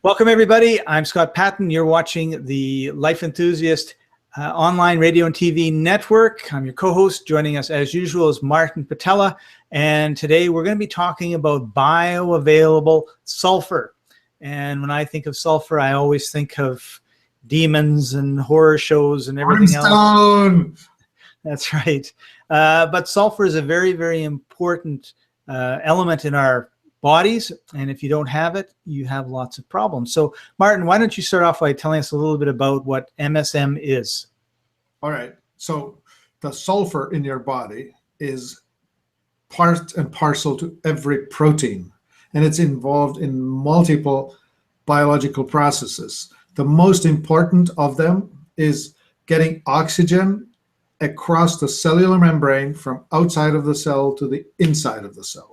Welcome, everybody. I'm Scott Patton. You're watching the Life Enthusiast online radio and TV network. I'm your co-host. Joining us, as usual, is Martin Patella. And today we're going to be talking about bioavailable sulfur. And when I think of sulfur, I always think of demons and horror shows and everything else. That's right. But sulfur is a very, very important element in our bodies, and if you don't have it, you have lots of problems. So, Martin, why don't you start off by telling us a little bit about what MSM is? All right. So, the sulfur in your body is part and parcel to every protein, and it's involved in multiple biological processes. The most important of them is getting oxygen across the cellular membrane from outside of the cell to the inside of the cell.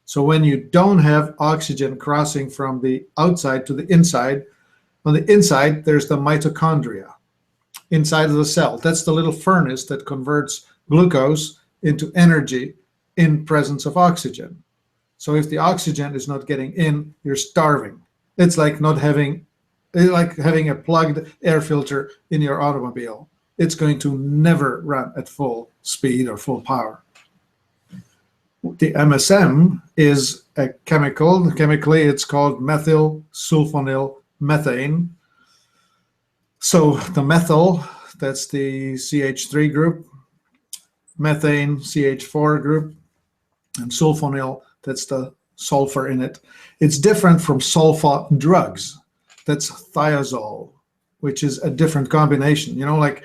So when you don't have oxygen crossing from the outside to the inside, on the inside, there's the mitochondria inside of the cell. That's the little furnace that converts glucose into energy in presence of oxygen. So if the oxygen is not getting in, you're starving. It's like having a plugged air filter in your automobile. It's going to never run at full speed or full power. The MSM is a chemical. Chemically, it's called methyl sulfonyl methane. So the methyl, that's the CH3 group, methane, CH4 group, and sulfonyl, that's the sulfur in it. It's different from sulfa drugs. That's thiazole, which is a different combination. You know, like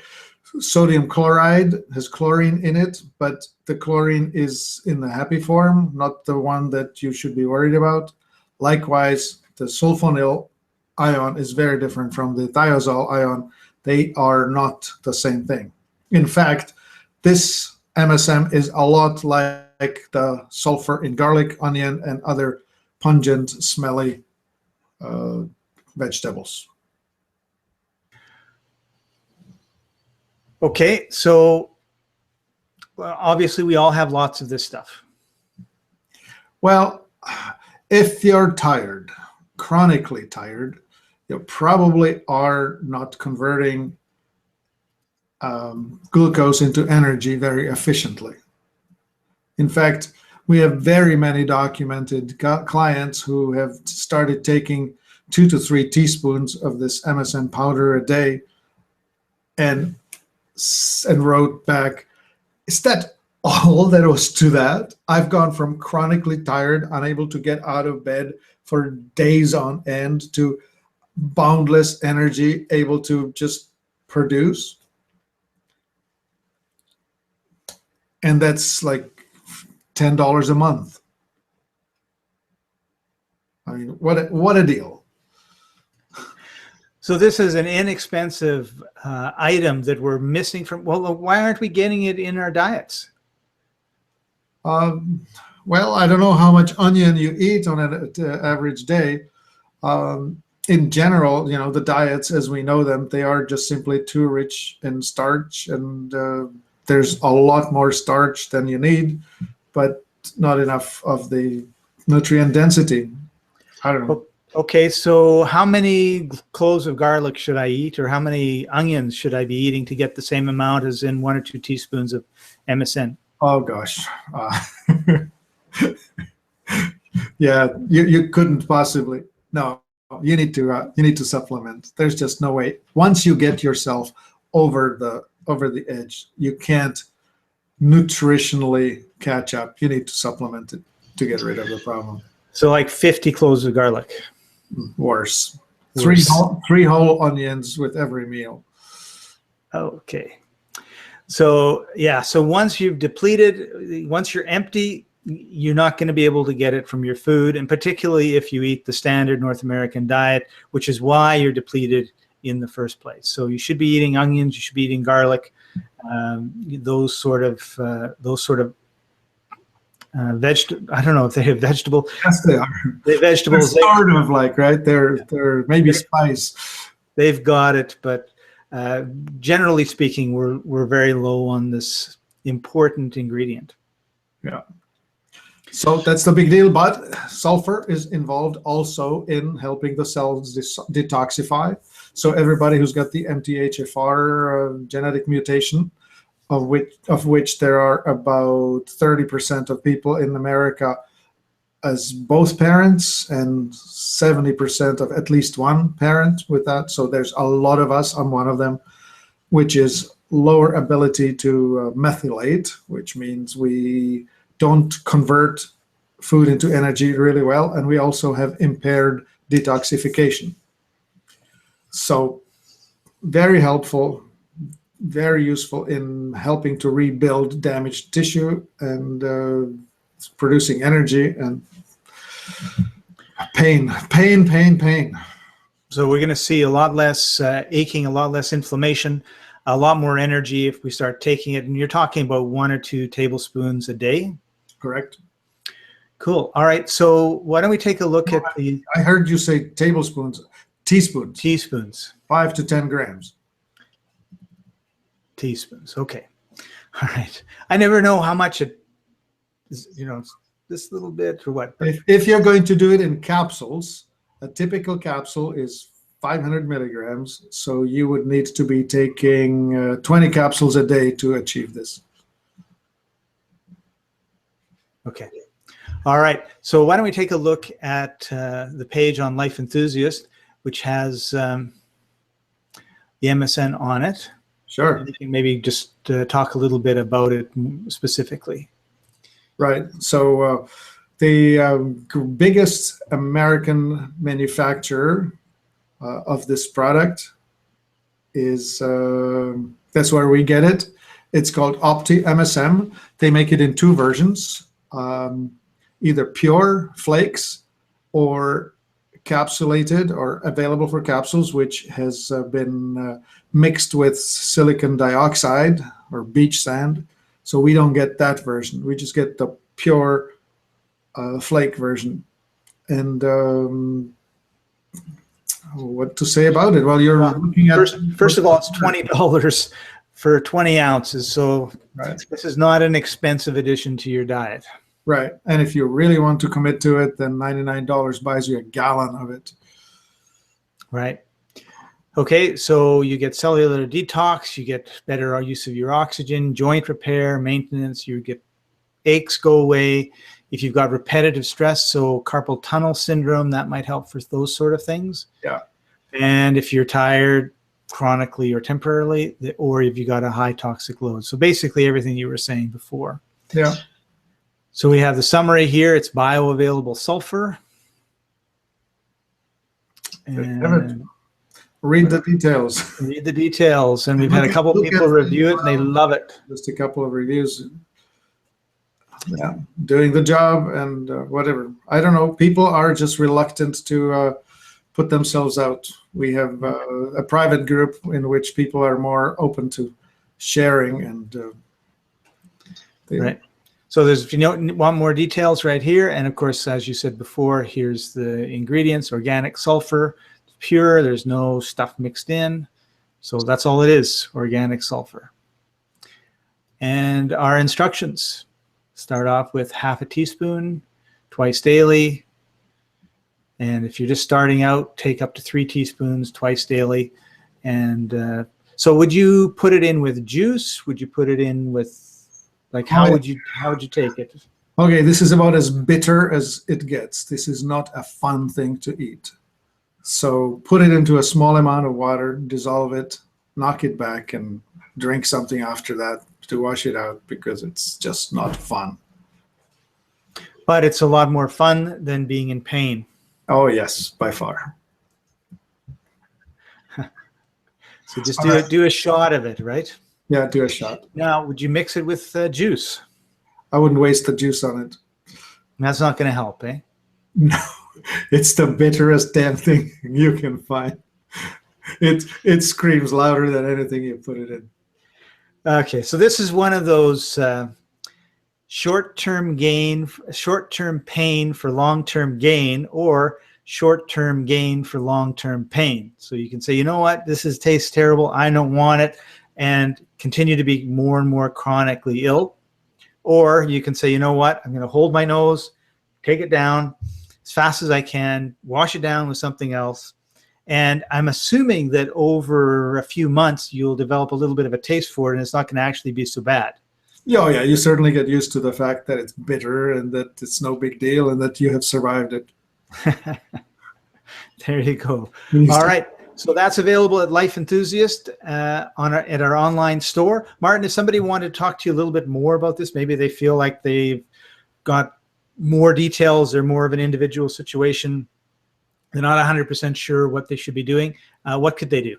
sodium chloride has chlorine in it, but the chlorine is in the happy form, not the one that you should be worried about. Likewise, the sulfonyl ion is very different from the thiazole ion. They are not the same thing. In fact, this MSM is a lot like the sulfur in garlic, onion, and other pungent, smelly vegetables. Okay, so obviously we all have lots of this stuff. Well, if you're tired, chronically tired, you probably are not converting glucose into energy very efficiently. In fact, we have very many documented clients who have started taking 2 to 3 teaspoons of this MSM powder a day and wrote back, is that all there was to that? I've gone from chronically tired, unable to get out of bed for days on end, to boundless energy, able to just produce. And that's like $10 a month. I mean, what a deal. So this is an inexpensive item that we're missing from, well, why aren't we getting it in our diets? Well, I don't know how much onion you eat on an average day. In general, you know, the diets as we know them, they are just simply too rich in starch, and there's a lot more starch than you need, but not enough of the nutrient density. I don't know. Okay, so how many cloves of garlic should I eat, or how many onions should I be eating to get the same amount as in 1 or 2 teaspoons of MSM? Oh gosh, yeah, you couldn't possibly. No, you need to supplement. There's just no way. Once you get yourself over the edge, you can't nutritionally catch up. You need to supplement it to get rid of the problem. So like 50 cloves of garlic. Worse. Three whole onions with every meal. Okay. So yeah, so once you've depleted, once you're empty, you're not going to be able to get it from your food, and particularly if you eat the standard North American diet, which is why you're depleted in the first place. So you should be eating onions, you should be eating garlic, those sort of I don't know if they have vegetable. Yes, they are. The vegetables. They're sort of like, right? They're maybe spice. They've got it, but generally speaking, we're very low on this important ingredient. Yeah. So that's the big deal. But sulfur is involved also in helping the cells detoxify. So everybody who's got the MTHFR genetic mutation, of which there are about 30% of people in America as both parents, and 70% of at least one parent with that. So there's a lot of us. I'm one of them, which is lower ability to methylate, which means we don't convert food into energy really well, and we also have impaired detoxification. So very helpful, very useful in helping to rebuild damaged tissue and producing energy and pain. So we're going to see a lot less aching, a lot less inflammation, a lot more energy if we start taking it. And you're talking about 1 or 2 tablespoons a day? Correct. Cool. All right. So why don't we take a look at the... I heard you say tablespoons. Teaspoons. Teaspoons. 5 to 10 grams. Teaspoons. Okay. All right. I never know how much it is, this little bit or what. If you're going to do it in capsules, a typical capsule is 500 milligrams. So you would need to be taking 20 capsules a day to achieve this. Okay. All right. So why don't we take a look at the page on Life Enthusiast, which has the MSM on it. Sure. And you can maybe just talk a little bit about it specifically. Right. So the biggest American manufacturer of this product is, that's where we get it. It's called Opti MSM. They make it in 2 versions, either pure flakes or capsulated or available for capsules, which has been mixed with silicon dioxide or beach sand. So we don't get that version. We just get the pure flake version. And what to say about it? Well, you're looking at... First of all, it's $20 for 20 ounces. So right. This is not an expensive addition to your diet. Right. And if you really want to commit to it, then $99 buys you a gallon of it. Right. Okay, so you get cellular detox, you get better use of your oxygen, joint repair, maintenance, you get aches go away. If you've got repetitive stress, so carpal tunnel syndrome, that might help for those sort of things. Yeah. And if you're tired chronically or temporarily, or if you got a high toxic load. So basically everything you were saying before. Yeah. So we have the summary here. It's bioavailable sulfur. And read the details. Read the details. And we've had a couple of people review it and they love it. Just a couple of reviews. Yeah, doing the job and whatever. I don't know. People are just reluctant to put themselves out. We have a private group in which people are more open to sharing and right. So there's, if you want more details right here, and of course, as you said before, here's the ingredients: organic sulfur, it's pure. There's no stuff mixed in, so that's all it is: organic sulfur. And our instructions start off with half a teaspoon, twice daily. And if you're just starting out, take up to 3 teaspoons twice daily. And so, would you put it in with juice? Would you put it in with Like how would you take it? Okay, this is about as bitter as it gets. This is not a fun thing to eat. So put it into a small amount of water, dissolve it, knock it back, and drink something after that to wash it out, because it's just not fun. But it's a lot more fun than being in pain. Oh yes, by far. So just do a shot of it, right? Yeah, do a shot. Now, would you mix it with juice? I wouldn't waste the juice on it. That's not going to help, eh? No, it's the bitterest damn thing you can find. It screams louder than anything you put it in. Okay, so this is one of those short-term pain for long-term gain, or short-term gain for long-term pain. So you can say, you know what, this tastes terrible, I don't want it, and continue to be more and more chronically ill. Or you can say, you know what, I'm going to hold my nose, take it down as fast as I can, wash it down with something else. And I'm assuming that over a few months, you'll develop a little bit of a taste for it, and it's not going to actually be so bad. Yeah, oh yeah, you certainly get used to the fact that it's bitter and that it's no big deal and that you have survived it. There you go. All right. So that's available at Life Enthusiast at our online store. Martin, if somebody wanted to talk to you a little bit more about this, maybe they feel like they've got more details, they're more of an individual situation, they're not 100% sure what they should be doing, what could they do?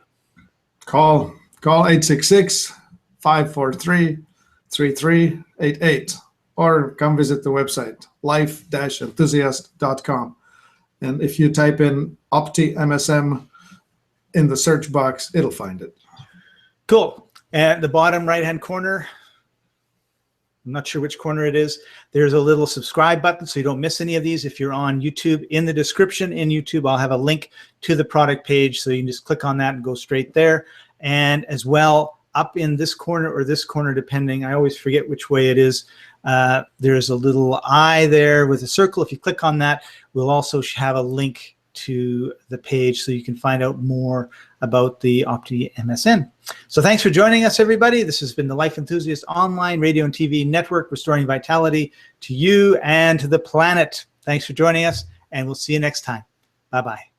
Call 866-543-3388 or come visit the website, life-enthusiast.com. And if you type in Opti MSM in the search box, it'll find it. Cool. At the bottom right-hand corner, I'm not sure which corner it is, there's a little subscribe button so you don't miss any of these. If you're on YouTube, in the description in YouTube, I'll have a link to the product page, so you can just click on that and go straight there. And as well, up in this corner or this corner, depending, I always forget which way it is, there's a little eye there with a circle. If you click on that, we'll also have a link to the page so you can find out more about the Opti MSM. So thanks for joining us, everybody. This has been the Life Enthusiast online radio and TV network, restoring vitality to you and to the planet. Thanks for joining us, and we'll see you next time. Bye-bye.